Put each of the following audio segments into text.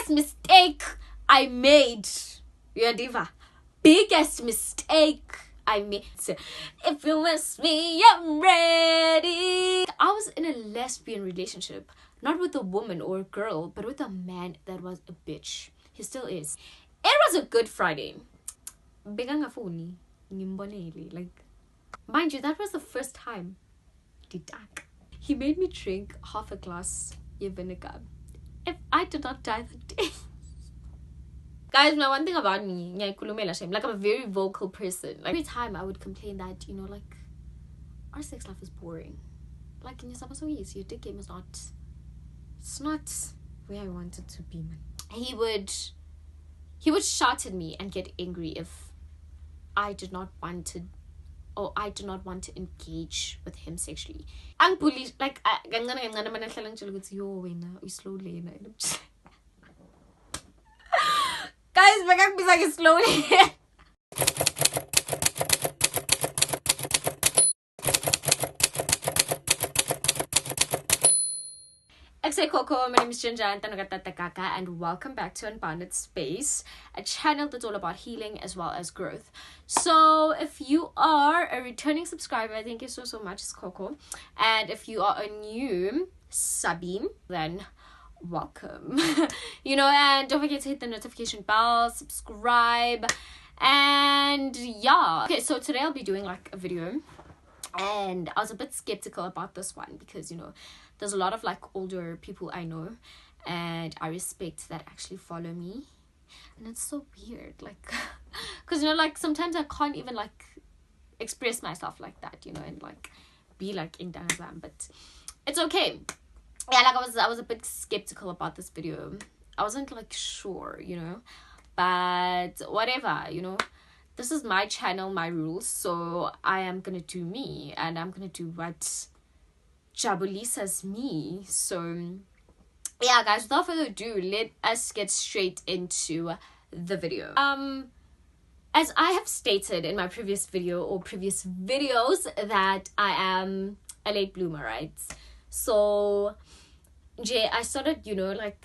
Biggest mistake I made. Diva. Biggest mistake I made. If you miss me, I'm ready. I was in a lesbian relationship, not with a woman or a girl, but with a man that was a bitch. He still is. It was a good Friday. Like, mind you, that was the first time he made me drink half a glass of vinegar. If I did not die that day. Guys, now one thing about me, like I'm a very vocal person. Like every time I would complain that, like our sex life is boring. Like in your dick game is not, it's not where I want it to be, man. He would shout at me and get angry if I did not want to engage with him sexually. I'm bullied, like I'm gonna slowly. Guys, magkakbisa slowly. Coco, my name is Ginger and welcome back to Unbounded Space, a channel that's all about healing as well as growth. So if you are a returning subscriber, thank you so much, it's Coco. And if you are a new Sabine, then welcome. And don't forget to hit the notification bell, subscribe, and yeah. Okay, so today I'll be doing like a video, and I was a bit skeptical about this one because there's a lot of like older people I know and I respect that actually follow me, and it's so weird, like because like sometimes I can't even like express myself like that, and like be like in Dangazam, but it's okay. Yeah, like I was a bit skeptical about this video. I wasn't like sure, but whatever, this is my channel, my rules, so I am gonna do me and I'm gonna do what Jabulisa's me. So yeah, guys, without further ado, let us get straight into the video. As I have stated in my previous video or previous videos that I am a late bloomer, right? So I started, like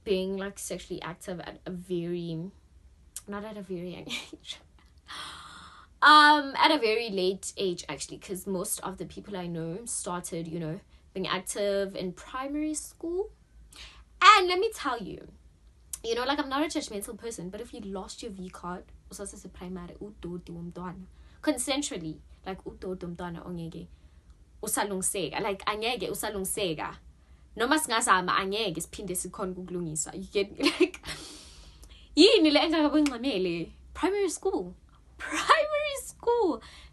being like sexually active at a very, not at a very young age. At a very late age actually, because most of the people I know started, being active in primary school. And let me tell you, like I'm not a judgmental person, but if you lost your V card, primary consensually, like usalungseka, like angeke usalungseka noma singazama angeke siphinde sikhona ukulungisa. You get me? Like yini le engakabonqamele primary school.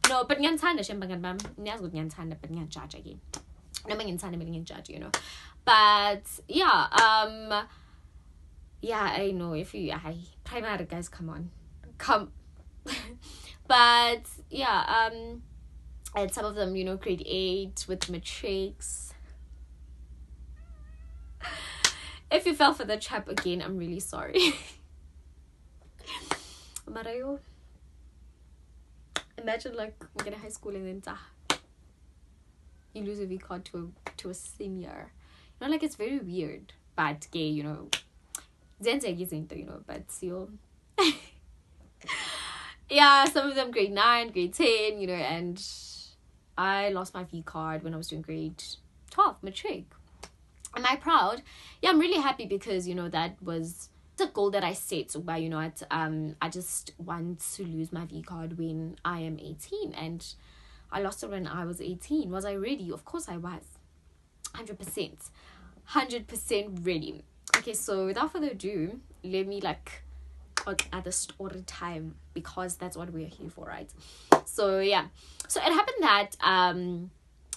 No, but ngiyantanda shembangani bami, niyazi ukuthi ngiyantanda, but ngiyajudge again. Noma ngiyantanda but ngiyajudge, but yeah, I know if you primary guys, come but yeah, and some of them, grade 8 with matrics. If you fell for the trap again, I'm really sorry. Marayo, imagine like we get a high school and then you lose a V card to a senior. Like it's very weird, but gay, but still. Yeah, some of them grade 9, grade 10, and I lost my V card when I was doing grade 12, matric. Am I proud? Yeah, I'm really happy because, that was the goal that I set. So, I just want to lose my V card when I am 18, and I lost it when I was 18. Was I ready? Of course I was. 100% ready. Okay, so without further ado, let me like at the story time, because that's what we're here for, right? So yeah, so it happened that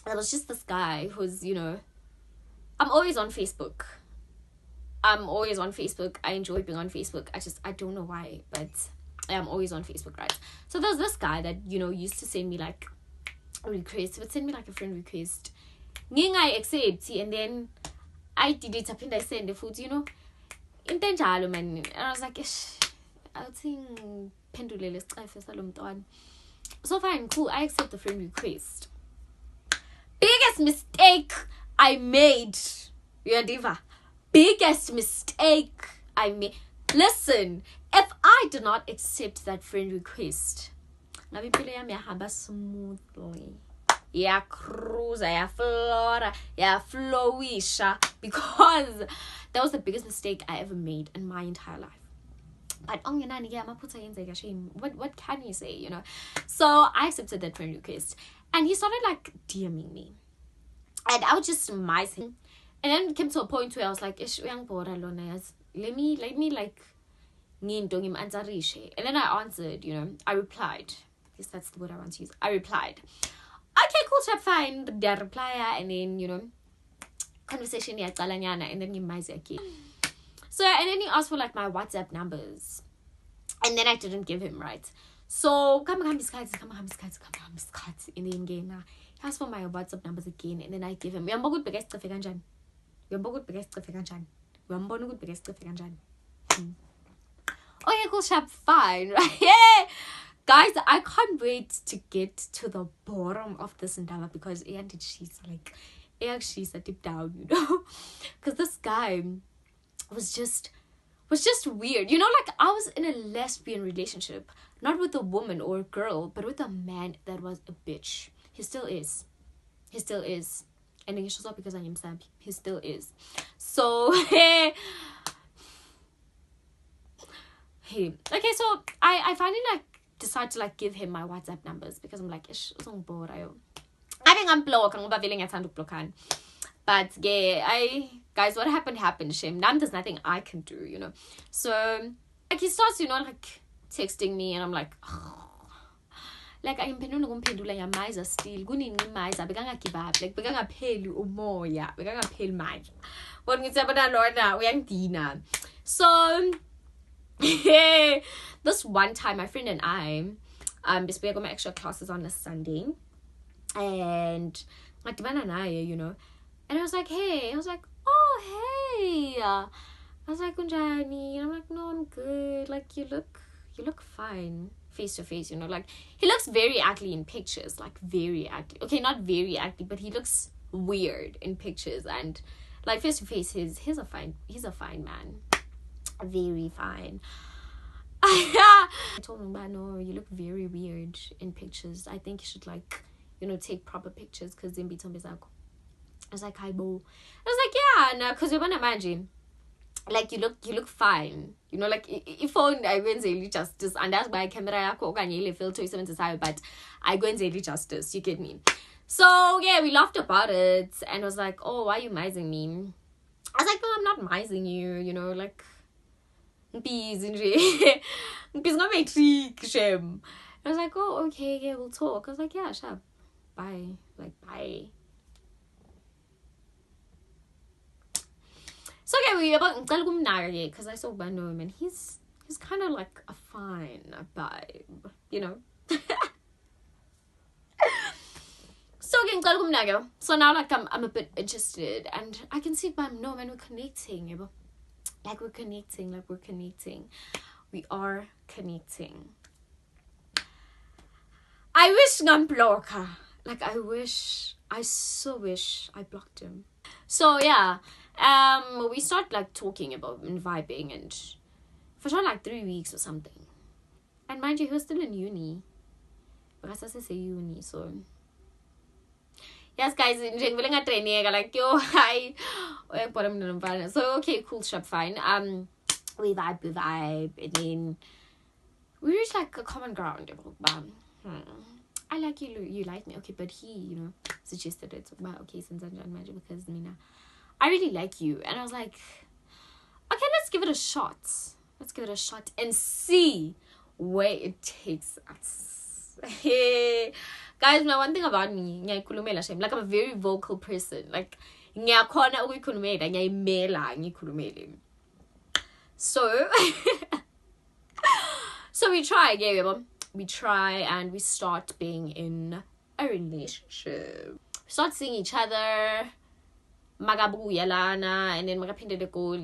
there was just this guy who's, I'm always on Facebook. I enjoy being on Facebook. I don't know why, but I'm always on Facebook, right? So there's this guy that, used to send me like a request. He would send me like a friend request. I accept, and then I delete up and I send the food, man. And I was like, I think pendulele salomntwana. So fine, cool, I accept the friend request. Biggest mistake I made, diva. biggest mistake I made. Listen, if I did not accept that friend request, ngabe impilo yami yahamba smoothly. Yeah, cruiser, yeah, flora, yeah, flowisha, because that was the biggest mistake I ever made in my entire life. But what can you say, you know? So I accepted that friend request, and he started like DMing me, and I would just miss him. And then it came to a point where I was like, let me like and then I answered, you know, I replied. Yes, that's the word I want to use. I replied. Okay, cool, chat, fine. The reply, and then, you know, conversation, yeah, and then you might again. So, and then he asked for like my WhatsApp numbers, and then I didn't give him, right? So, come and then again, he asked for my WhatsApp numbers again, and then I give him. Okay, cool, chap, fine, right? Yeah. Guys, I can't wait to get to the bottom of this endeavor, because she's deep down, you know? Because this guy was just weird. You know, like, I was in a lesbian relationship, not with a woman or a girl, but with a man that was a bitch. He still is. And then he shows up because I am Sam. He still is. So, hey. Okay, so I finally like decide to like give him my WhatsApp numbers, because I'm like, I think I'm blocked. I'm feeling at block. But yeah, guys, what happened, shame. Now there's nothing I can do, you know. So like he starts, you know, like texting me, and I'm like, oh. Like I'm penula yamaiza still. Kunini maiza bekanga give up. Like bekanga pheli umoya, bekanga pheli manje. What ngithi abana lona uyangidina. So this one time, my friend and I, we got my extra classes on a Sunday, and my and I, you know, and I was like, hey, oh hey, I was like, Unjani, and I'm like, no, I'm good. Like you look fine face to face, you know. Like he looks very ugly in pictures, like very ugly. Okay, not very ugly, but he looks weird in pictures, and like face to face, he's a fine man. Very fine. I told him, no, you look very weird in pictures. I think you should, like, you know, take proper pictures, because then I was like, hi, bo. I was like, yeah, no, because you're gonna imagine, like, you look fine, you know, like, if I go and say justice, and that's why camera filter but I go and say justice, you get me? So yeah, we laughed about it, and I was like, oh, why are you mising me? I was like, no, I'm not mising you, you know, like, peace gonna make trick shame. I was like, oh, okay, yeah, we'll talk. I was like, yeah, sure, bye. Like, bye. So okay, we about because I saw him, and he's kind of like a fine vibe, you know. So again, so now like I'm a bit interested, and I can see by no man we're connecting, like we're connecting. We are connecting. I wish I'm blocker. Like I so wish I blocked him. So yeah, we start like talking about and vibing, and for sure like 3 weeks or something. And mind you, he was still in uni. Because I say uni, so yes, guys, like yo, hi. So okay, cool, shop, fine. We vibe, and then we reached like a common ground. I like you like me, okay, but he, you know, suggested it. So, okay, since I'm magic, because I really like you, and I was like, okay, let's give it a shot. And see where it takes us. Hey. Guys, now one thing about me, like I'm a very vocal person. Like, so we try, we try, and we start being in a relationship. We start seeing each other, and then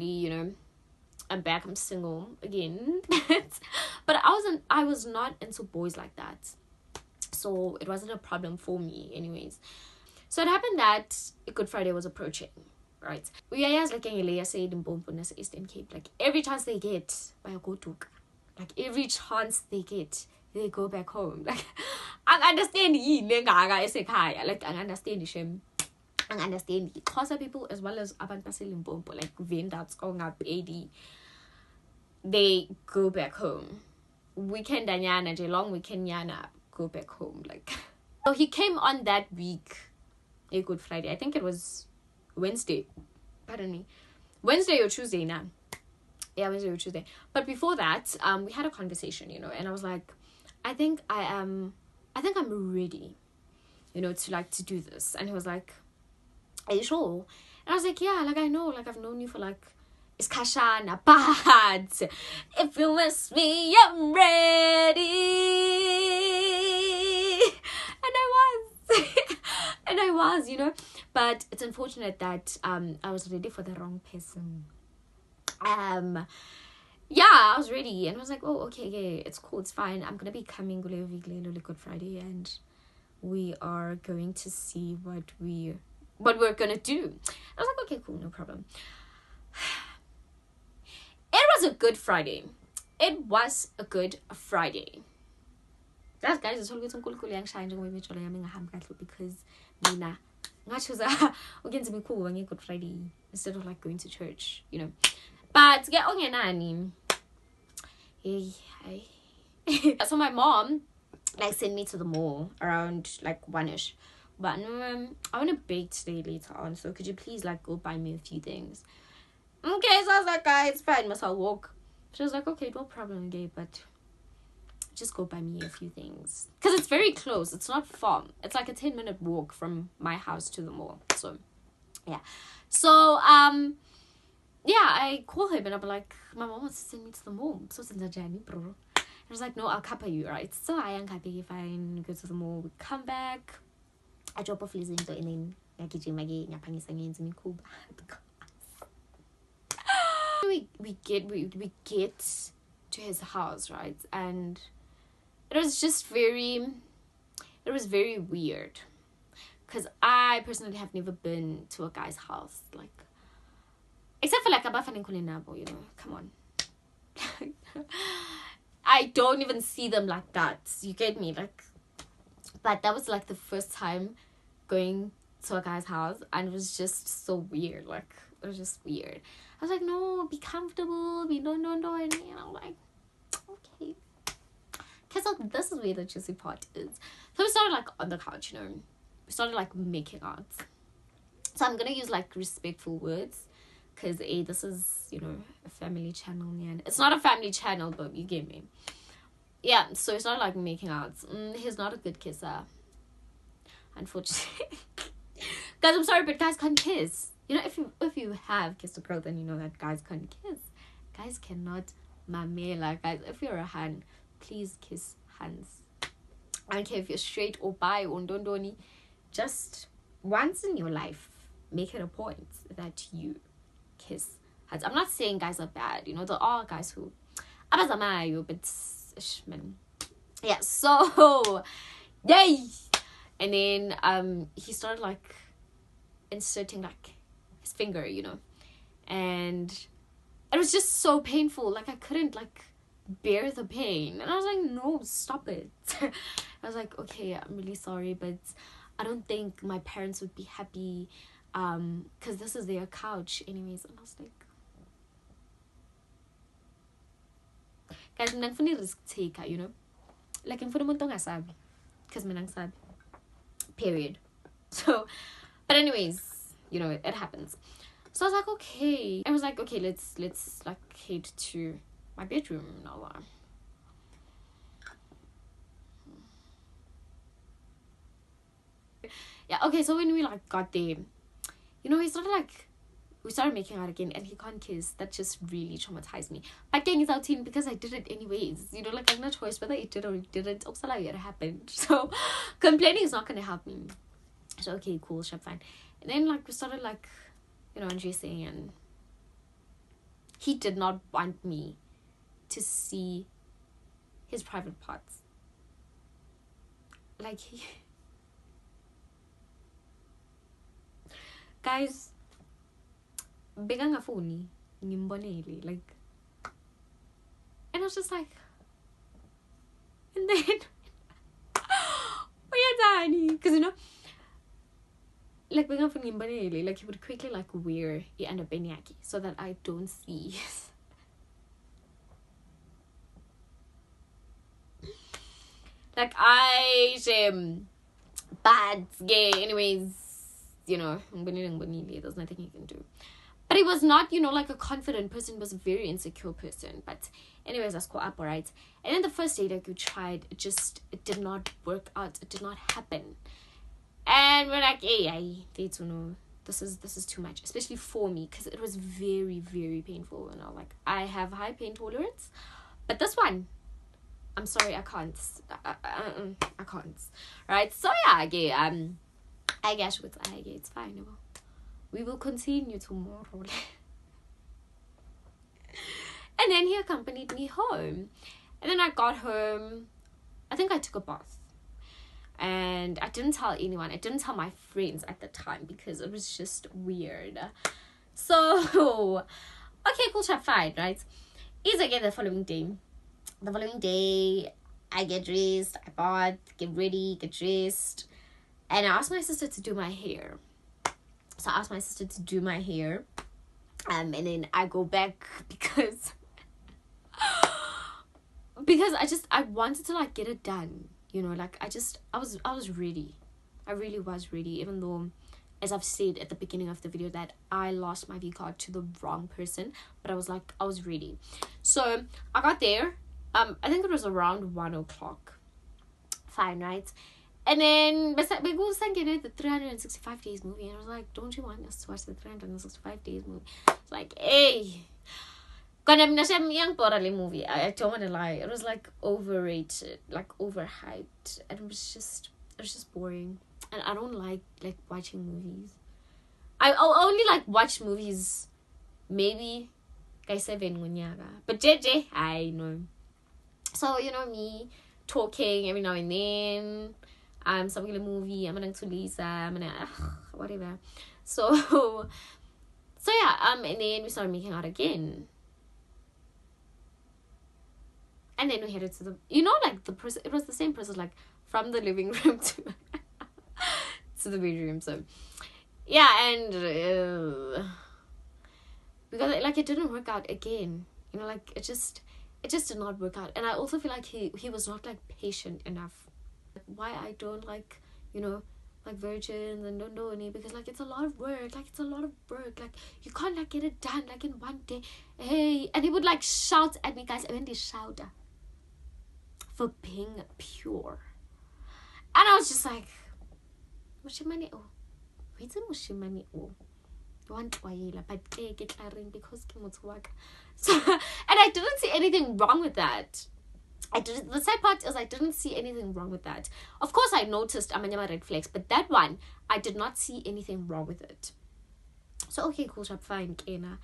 you know, I'm back, I'm single again. But I was not into boys like that. So it wasn't a problem for me anyways. So it happened that Good Friday was approaching, right? We are like in said in Bombonas Eastern Cape. Like every chance they get, by a go to, like every chance they get, they go back home. Like I understand like I understand the I understand Xhosa people as well as abantu baseLimpopo, like vendors going up AD, they go back home. Weekend anyana, long weekend yana, go back home. Like so he came on that week, a Good Friday. I think it was Wednesday. Pardon me. Wednesday or Tuesday now. Yeah, Wednesday or Tuesday. But before that, we had a conversation, and I was like, I think I'm ready, to do this. And he was like, are you sure? And I was like, yeah, like I know, like I've known you for like it's Kashana, but if you miss me, I'm ready. And I was and I was, but it's unfortunate that I was ready for the wrong person. Yeah, I was ready and I was like, oh, okay, yeah, it's cool, it's fine. I'm gonna be coming Good Friday and we are going to see what we're gonna do. I was like, okay, cool, no problem. It was a good Friday. It was a good Friday. That's guys, it's all good because Nina against me cool on Good Friday instead of like going to church, But yeah, okay, nani. So my mom like sent me to the mall around like 1ish. But I want to bake today later on, so could you please like go buy me a few things? Okay, so I was like, guys, it's fine, must I walk? She was like, okay, no problem, okay, but just go buy me a few things. Because it's very close, it's not far. It's like a 10-minute walk from my house to the mall. So, yeah. So, yeah, I call him and I'm like, my mom wants to send me to the mall. So since a journey, bro. I was like, no, I'll cover you, right? So I am happy if I go to the mall, we come back. I drop off Lizzie and then we get to his house, right? And it was very weird because I personally have never been to a guy's house, like except for like Abafan Kulinabo, come on. I don't even see them like that, you get me, like, but that was like the first time going to a guy's house and it was just so weird. Like it was just weird. I was like, no, be comfortable, be no, and I'm like, okay, because like this is where the juicy part is. So we started like on the couch, we started like making out. So I'm gonna use like respectful words because this is a family channel, and it's not a family channel, but you get me. Yeah, so we started like making out. He's not a good kisser, unfortunately. Guys, I'm sorry, but guys can't kiss. If you have kissed a girl, then you know that guys can't kiss. Guys cannot mamela. Guys, if you're a han, please kiss hands. I don't care if you're straight or bi or ndondoni. Just once in your life, make it a point that you kiss hands. I'm not saying guys are bad. There are guys who abazamayo, but man. Yeah, so yay. And then he started like inserting like his finger, and it was just so painful. Like I couldn't like bear the pain, and I was like, no, stop it. I was like, okay, I'm really sorry, but I don't think my parents would be happy because this is their couch anyways. And I was like, guys, I'm not risk taker, like I'm for the montongasabi because I'm period. So, but anyways, it happens. So I was like, okay. I was like, okay, let's like head to my bedroom now. Yeah, okay, so when we like got there, we started making out again and he can't kiss. That just really traumatized me. But getting is out team because I did it anyways. Like I have no choice whether it did or it didn't. It happened. So complaining is not gonna help me. So okay, cool, shit, fine. And then like we started like, undressing, and he did not want me to see his private parts. Like guys, bekangafuni ngimbonele, like, and I was just like, and then because you know, like bekangafuni ngimbonele, like he would quickly like wear benyaki so that I don't see. Like I bad gay, anyways, you know, there's nothing you can do. But he was not, you know, like a confident person. He was a very insecure person. But anyways, that's caught up, alright. And then the first day that you tried, it did not work out. It did not happen. And we're like, hey, to know this is too much, especially for me, because it was very, very painful. And I was like, I have high pain tolerance, but this one, I'm sorry, I can't. I can't. Right? So yeah, okay. I guess it's fine. We will continue tomorrow. And then he accompanied me home. And then I got home. I think I took a bath. And I didn't tell anyone. I didn't tell my friends at the time because it was just weird. So, okay, cool, chat, fine, right? Is again the following day. The following day, I get dressed, I bath, get ready, get dressed. And I asked my sister to do my hair. So I asked my sister to do my hair. And then I go back because I wanted to like get it done. You know, like I was ready. I really was ready, even though, as I've said at the beginning of the video, that I lost my V card to the wrong person. But I was ready. So I got there. I think it was around 1:00. Fine, right? And then we go sang the 365 days movie, and I was like, don't you want us to watch the 365 days movie? It's like, hey, movie. I don't want to lie. It was like overrated, like overhyped, and it was just boring. And I don't like watching movies. I'll only like watch movies maybe guy 7 ngonyaga. But JJ, I know. So, you know, me talking every now and then. I'm something a movie. I'm gonna to Lisa. I'm gonna whatever. So yeah. And then we started making out again. And then we headed to the, you know, like the process. It was the same process, like from the living room to to the bedroom. So yeah, and because like it didn't work out again. You know, like it just did not work out. And I also feel like he was not like patient enough. Why I don't like, you know, like virgins and don't know any, because like it's a lot of work. Like you can't like get it done like in one day. Hey, and he would like shout at me, guys. I mean, they shout for being pure. And I was just like, Moshimani oh, wait a Moshimani oh. But because so, and I didn't see anything wrong with that. The sad part is I didn't see anything wrong with that. Of course, I noticed amanyama red flags, but that one, I did not see anything wrong with it. So, okay, cool, shop, fine, Kena.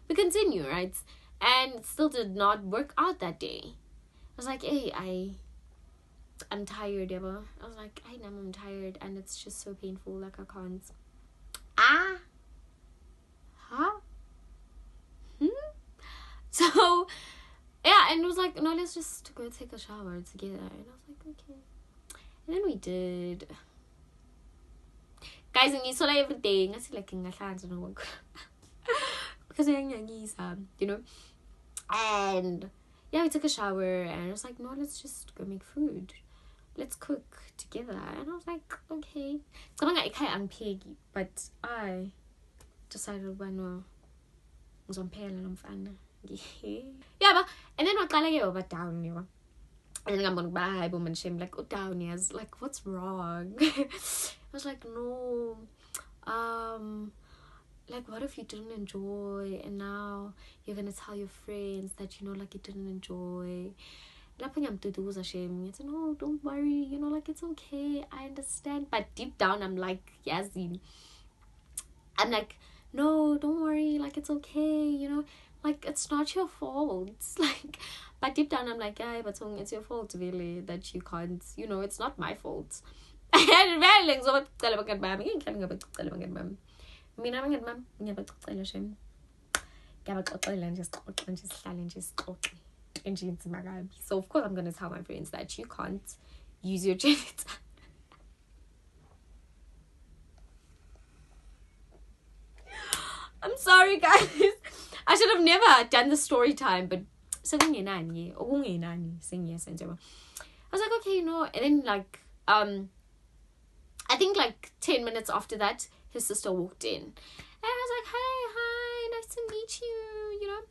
We continue, right? And it still did not work out that day. I was like, hey, I'm tired, Eva. I was like, I'm tired, and it's just so painful, like I can't. So, yeah, and it was like, no, let's just go take a shower together. And I was like, okay. And then we did. Guys, and you saw everything. I see like in the because you know. And yeah, we took a shower, and I was like, no, let's just go make food. Let's cook together. And I was like, okay. But I decided, well, no, I was on pale and I'm fine. Yeah, but and then I get over down, you know. And then I'm on bye, boom, and shame, like, oh, down, yes, like, what's wrong? I was like, no, like, what if you didn't enjoy, and now you're gonna tell your friends that, you know, like, you didn't enjoy. I'm to do a shame. It's no, don't worry, you know, like, it's okay, I understand. But deep down, I'm like, Yazin. I'm like, no, don't worry, like, it's okay, you know. Like, it's not your fault. Like, but deep down, I'm like, yeah, but it's your fault, really, that you can't, you know, it's not my fault. And so So of course I'm going to tell my friends that you can't use your genitals. I'm sorry, guys. I should have never done the story time, but I was like, okay, you know, and then like I think like 10 minutes after that, his sister walked in. And I was like, hey, hi, nice to meet you, you know.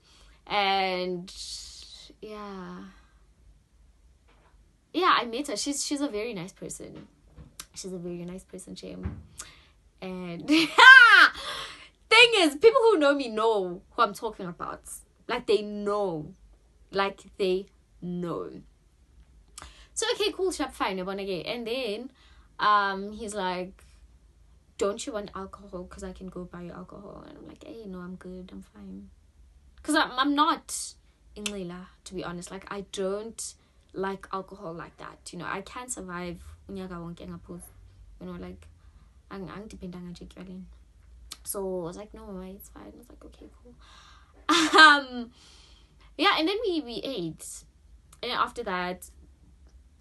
And yeah, I met her. She's a very nice person. Shame. And thing is, people who know me know who I'm talking about. Like they know. So okay, cool, shop fine, and then he's like, don't you want alcohol? Because I can go buy you alcohol. And I'm like, hey, no, I'm good, I'm fine. Because I'm not in Leila, to be honest. Like, I don't like alcohol like that. You know, I can't survive. You know, like, I'm dependent on. So I was like, no, it's fine. I was like, okay, cool. Yeah, and then we ate. And after that,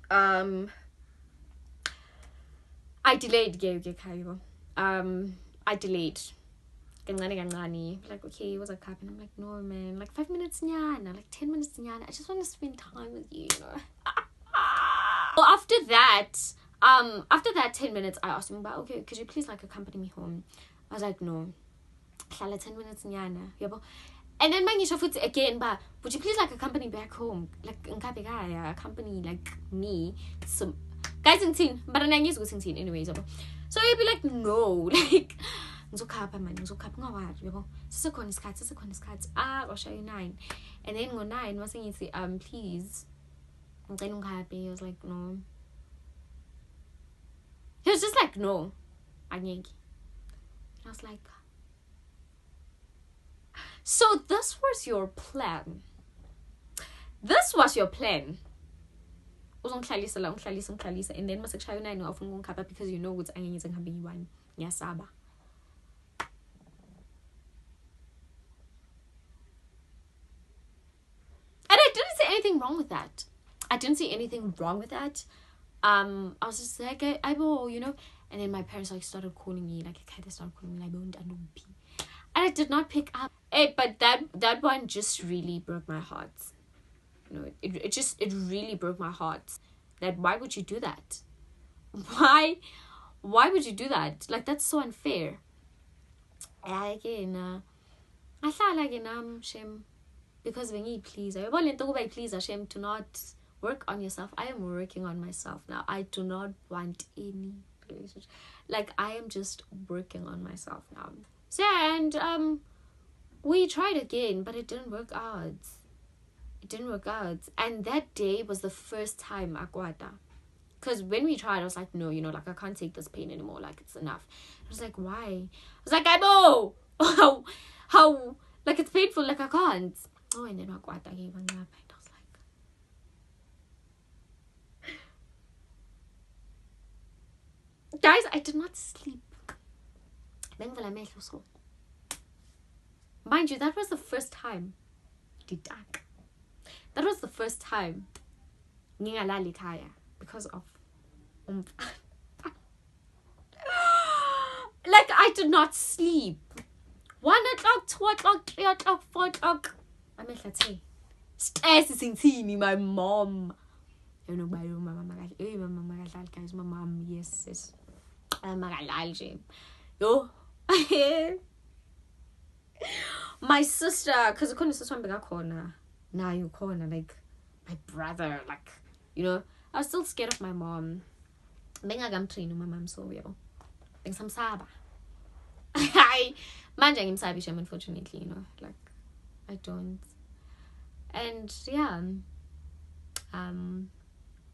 I delayed. I delayed. Like, okay, what's up, and I'm like, no, man, like 5 minutes nyana, like 10 minutes nyana. I just want to spend time with you, you know. Well, after that 10 minutes, I asked him about, okay, could you please like accompany me home? I was like, no, 10 minutes nyana, and then mangisho futhi again, but would you please like accompany back home, like accompany like me, some guys in teen, but I'm used to teen anyways. So he'd be like, no, like ngizokhapha ngawari yabo sisekhona isikhathi I'll show you 9, and then ngo 9 mase ngithi please ngicela ungikhaphe. He was like, no. He was just like, no, angeke. I was like, so this was your plan. Uzongihlalisa and then mase kushaya 9 awufuna ungikhapha because you know ukuthi angeke ngize ngihambe ngiyi-1. Ngiyasaba. And I didn't see anything wrong with that. I was just like, you know, and then my parents like started calling me, like, okay, they started calling me like, and I did not pick up. But that one just really broke my heart. You know, it really broke my heart. That why would you do that? Why would you do that? Like, that's so unfair. Again, I thought like shame. Because when you please, shame to not work on yourself. I am working on myself now. I do not want any relationship. Like, I am just working on myself now. So yeah, and we tried again, but it didn't work out. And that day was the first time Akwata. Because when we tried, I was like, no, you know, like, I can't take this pain anymore. Like, it's enough. I was like, why? I was like, I know. How, like, it's painful. Like, I can't. Oh, and then Akwata gave me up. I was like, guys, I did not sleep. Mind you, that was the first time. That was the first time ngingalali khaya because of like, I did not sleep. 1 o'clock, 2 o'clock, 3 o'clock, 4 o'clock. I mean, let's say, stress me, my mom. You know, my mama, guys, my mom, yes. Yo. My sister, because I couldn't sister bigger corner. Now you corner, like my brother, like, you know, I was still scared of my mom. I'm training my mom, so yo. Think some saba. I managing him sabi, unfortunately, you know, like, I don't. And yeah, I've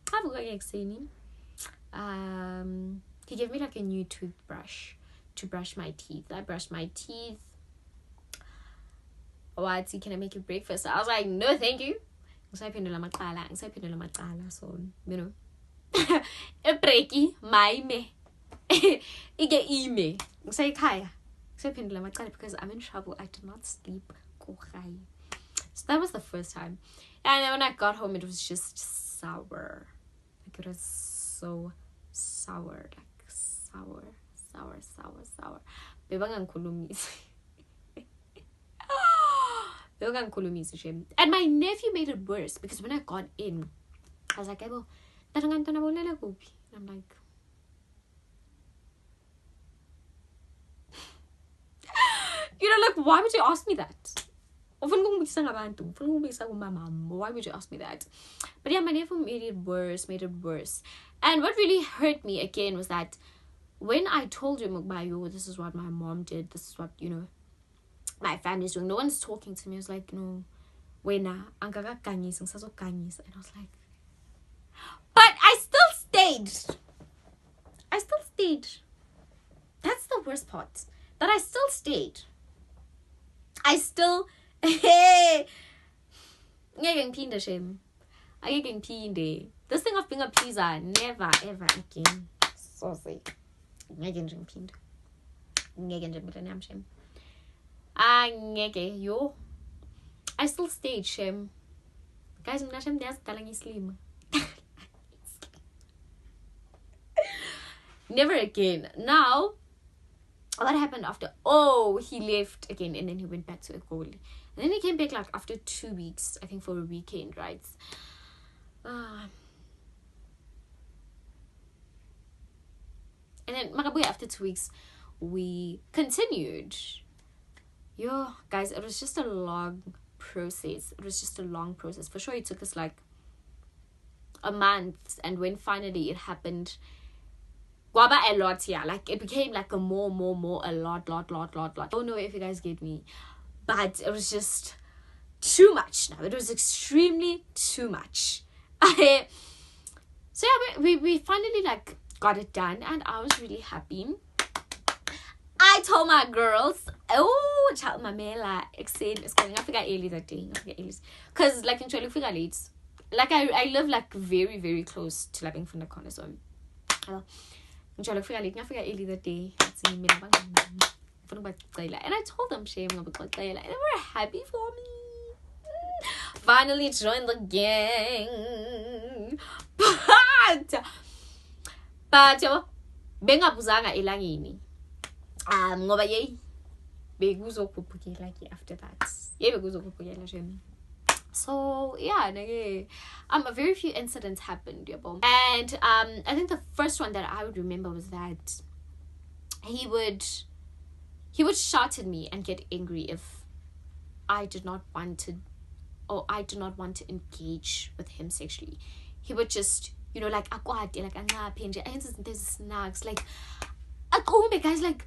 got exciting. He gave me like a new toothbrush to brush my teeth. I brushed my teeth. What? Can I make you breakfast? I was like, no, thank you. So, you know, a breaky, my me. Ige ime. So, because I'm in trouble. I did not sleep. So that was the first time. And then when I got home, it was just sour. Like, it was so sour. Like, sour. And my nephew made it worse, because when I got in, I was like, and I'm like, you know, like, why would you ask me that? Why would you ask me that? But yeah, my nephew made it worse. And what really hurt me again was that when I told him, this is what my mom did, this is what, you know, my family's doing, no one's talking to me. I was like, no, wena, and I was like, but I still stayed. That's the worst part. That I still stayed. This thing of being a pleaser, never ever again. So say I still stayed, shame. Guys, I'm not slim. Never again. Now, what happened after? Oh, he left again, and then he went back to Ekoli. And then he came back like after 2 weeks, I think, for a weekend, right? And then Magabuya, after 2 weeks, we continued. Yo, guys, it was just a long process. For sure, it took us like a month, and when finally it happened, Guaba a lot, yeah. Like, it became like a more, a lot. I don't know if you guys get me, but it was just too much now. It was extremely too much. So yeah, we finally like got it done, and I was really happy. I told my girls, oh, child, my mela, excited. It's going. I forgot early that day. Because like in Chile, I late. Like I live like very, very close to like from the corner, so. I forgot early that day. And I told them shame, and they were happy for me. Finally joined the gang. But bengabuzanga elangini. Ngoba yey bekuzokhuphukela ke after that. Bekuzokhuphukela shame. So yeah, a very few incidents happened, and I think the first one that I would remember was that he would shout at me and get angry if I did not want to engage with him sexually. He would just, you know, like akwati, like angaphi, there's snacks, like guys, like,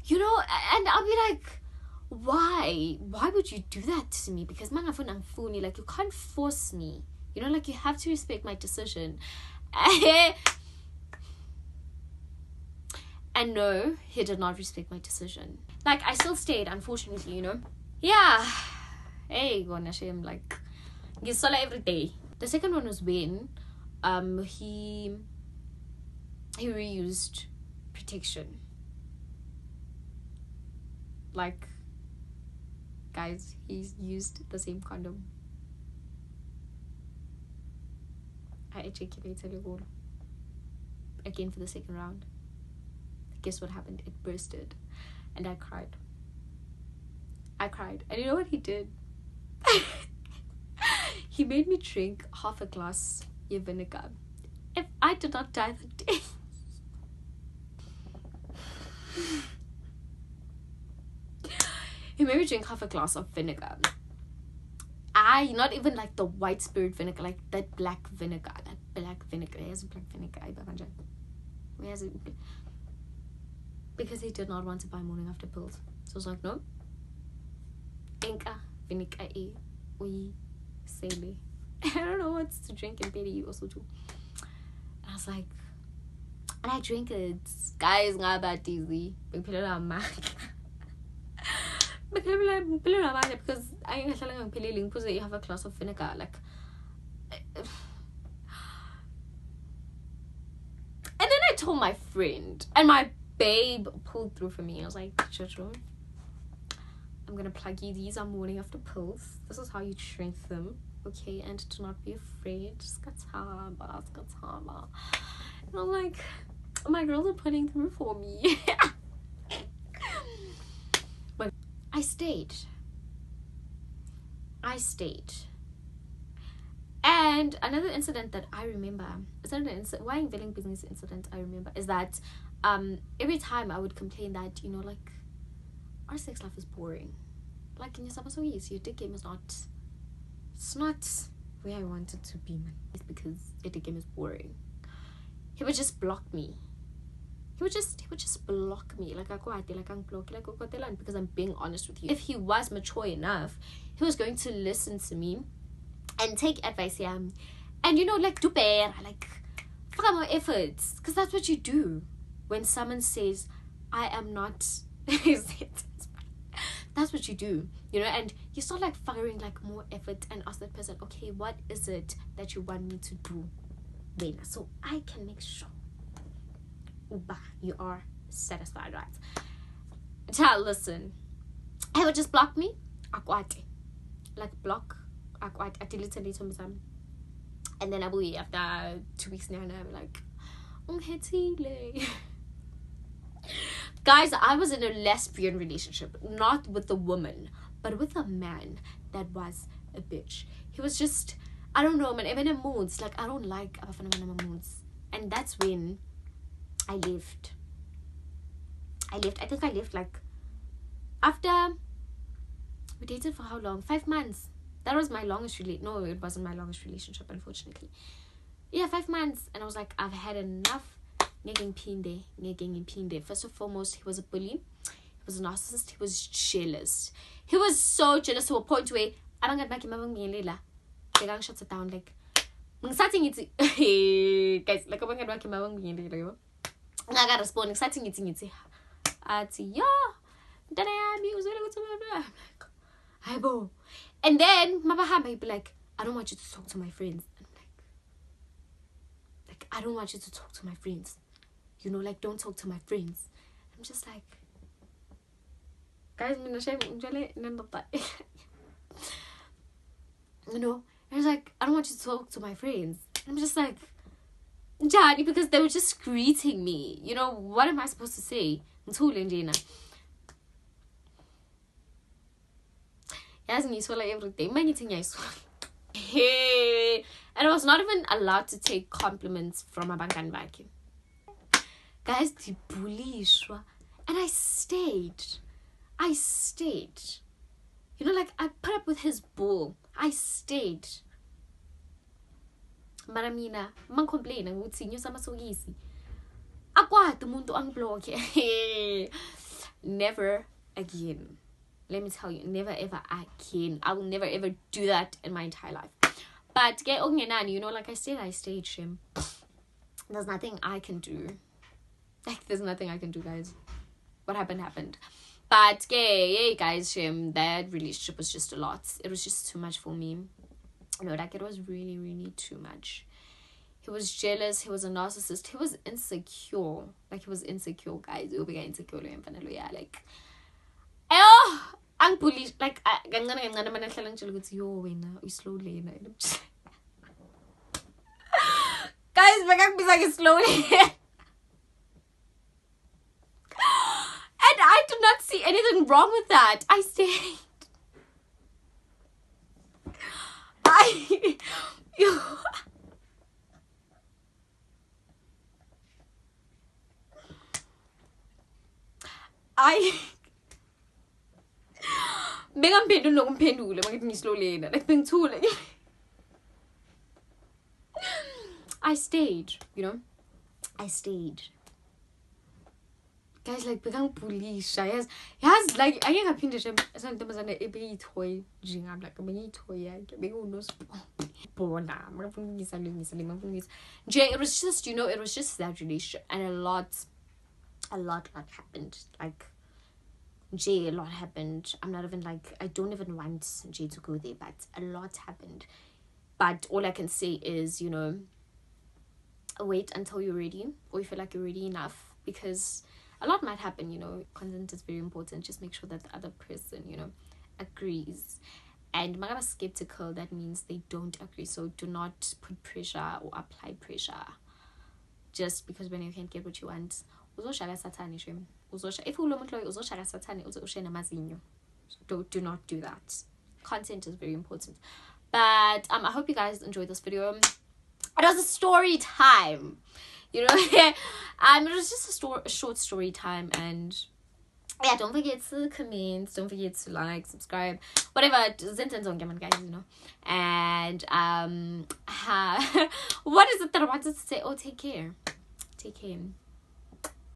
you know, and I'll be like, why would you do that to me? Because like, you can't force me, you know, like, you have to respect my decision. And no, he did not respect my decision. Like, I still stayed, unfortunately, you know. Yeah, hey, gonna shame, like, gisola every day. The second one was when he reused protection. Like, guys, he's used the same condom. I ejaculated again for the second round. Guess what happened? It bursted, and I cried. And you know what he did? He made me drink half a glass of vinegar. If I did not die that day. He made me drink half a glass of vinegar. Not even like the white spirit vinegar, like that black vinegar. Where's black vinegar? Where is it? Because he did not want to buy morning after pills. So I was like, no. Inka vinegar we sele. I don't know what's to drink in Pedi also too. And I was like, and I drink it. Guys, not that easy. Because I because you have a glass of vinegar, like. And then I told my friend, and my babe pulled through for me. I was like, Jojo, I'm gonna plug you. These are morning after pills. This is how you drink them, okay? And do not be afraid. Skataba. And I'm like, my girls are putting through for me. But I stayed. And another incident that I remember, why in Velling business incident I remember is that every time I would complain that, you know, like, our sex life is boring. Like, in your dick game is not, it's not where I want it to be, man. It's because the dick game is boring. He would just block me. He would just block me. Like, because I'm being honest with you. If he was mature enough, he was going to listen to me and take advice, yeah. And, you know, like, do better. Like, fuck more efforts. Because that's what you do when someone says, I am not... That's what you do, you know, and you start like firing like more effort and ask that person, okay, what is it that you want me to do then, so I can make sure you are satisfied, right? Child, listen, he would just block me, akwate, like block, akwate, I delete and then I will after 2 weeks now, and I'm like, guys, I was in a lesbian relationship, not with a woman, but with a man that was a bitch. He was just, I don't know, man, even in moods, like, I don't like abafana moods. And that's when I left. I think I left, like, after, we dated for how long? 5 months. That was my longest no, it wasn't my longest relationship, unfortunately. Yeah, 5 months. And I was like, I've had enough. First and foremost, he was a bully. He was a narcissist. He was jealous. He was so jealous to a point where I don't get back in my gang shuts it down like starting it guys like I'm back in my I got responding starting it yeah then I was like hi, and then Mama might be like, I don't want you to talk to my friends. I'm like I don't want you to talk to my friends. You know, like, don't talk to my friends. I'm just like, guys, you know, I was like, I don't want you to talk to my friends. I'm just like, Johnny, because they were just greeting me. You know, what am I supposed to say? Hey, and I was not even allowed to take compliments from a bankan vacuum. Guys, the bully, and I stayed. You know, like, I put up with his bull. I stayed. Maramina, man complain and would see you sama so easy. Akwat umuntu ang block. Never again. Let me tell you, never ever again. I will never ever do that in my entire life. But get you know, like I stayed him. There's nothing I can do. Like, there's nothing I can do, guys. What happened. But yeah, guys, that relationship was just a lot. It was just too much for me. You know, like, it was really, really too much. He was jealous. He was a narcissist. He was insecure. Like, he was insecure, guys. He was insecure. Yeah, like, ang bullish. Like, gangana manahlalang chalo guys. Yo, wena, slowly na. Guys, magang bisag slowly. And I do not see anything wrong with that. I stayed. I stayed, you know. I stayed. Guys, like, begang police. He has like, I think I pinned him. Something was an a toy. I'm like, a mini toy. It was just, you know, it was just that relationship, and a lot happened. Like, a lot happened. I'm not even like, I don't even want Jay to go there, but a lot happened. But all I can say is, you know, wait until you're ready, or you feel like you're ready enough, because a lot might happen, you know. Consent is very important. Just make sure that the other person, you know, agrees. And magaba skeptical, that means they don't agree. So do not put pressure or apply pressure just because when you can't get what you want. If do not do that. Content is very important. But I hope you guys enjoyed this video. It was a story time, you know. It was just a short story time. And yeah, don't forget to comment, don't forget to like, subscribe, whatever, guys, you know. And what is it that I wanted to say? Oh, take care.